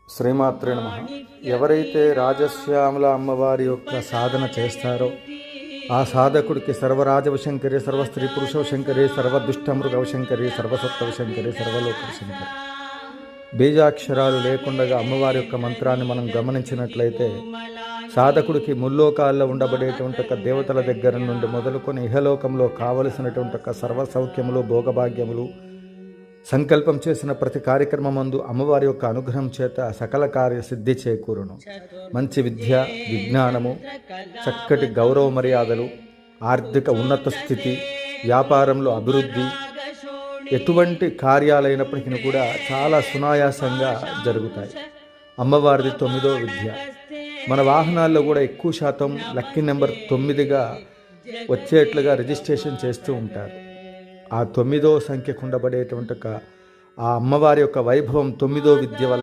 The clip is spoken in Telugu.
శ్రీమాత్రే నమః. ఎవరైతే రాజశ్యామల అమ్మవారి యొక్క సాధన చేస్తారో ఆ సాధకుడికి సర్వరాజవశంకరి, సర్వస్త్రీ పురుషవశంకరి, సర్వదుష్టమృగవశంకరి, సర్వసత్వశంకరి, సర్వలోకవశంకరి. బీజాక్షరాలు లేకుండా అమ్మవారి యొక్క మంత్రాన్ని మనం గమనించినట్లయితే సాధకుడికి ముల్లోకాల్లో ఉండబడేటువంటి ఒక దేవతల దగ్గర నుండి మొదలుకొని ఇహలోకంలో కావలసినటువంటి ఒక సర్వసౌఖ్యములు, భోగభాగ్యములు, సంకల్పం చేసిన ప్రతి కార్యక్రమమందు అమ్మవారి యొక్క అనుగ్రహం చేత సకల కార్య సిద్ధి చేకూరును. మంచి విద్య, విజ్ఞానము, చక్కటి గౌరవ మర్యాదలు, ఆర్థిక ఉన్నత స్థితి, వ్యాపారంలో అభివృద్ధి, ఎటువంటి కార్యాలైనప్పటికీ కూడా చాలా సునాయాసంగా జరుగుతాయి. అమ్మవారిది 9వ విద్య. మన వాహనాల్లో కూడా ఎక్కువ శాతం లక్కీ నెంబర్ 9గా వచ్చేట్లుగా రిజిస్ట్రేషన్ చేస్తూ ఉంటారు. ఆ 9వ సంఖ్యకు ఉండబడేటువంటి ఆ అమ్మవారి యొక్క వైభవం 9వ విద్య వల్ల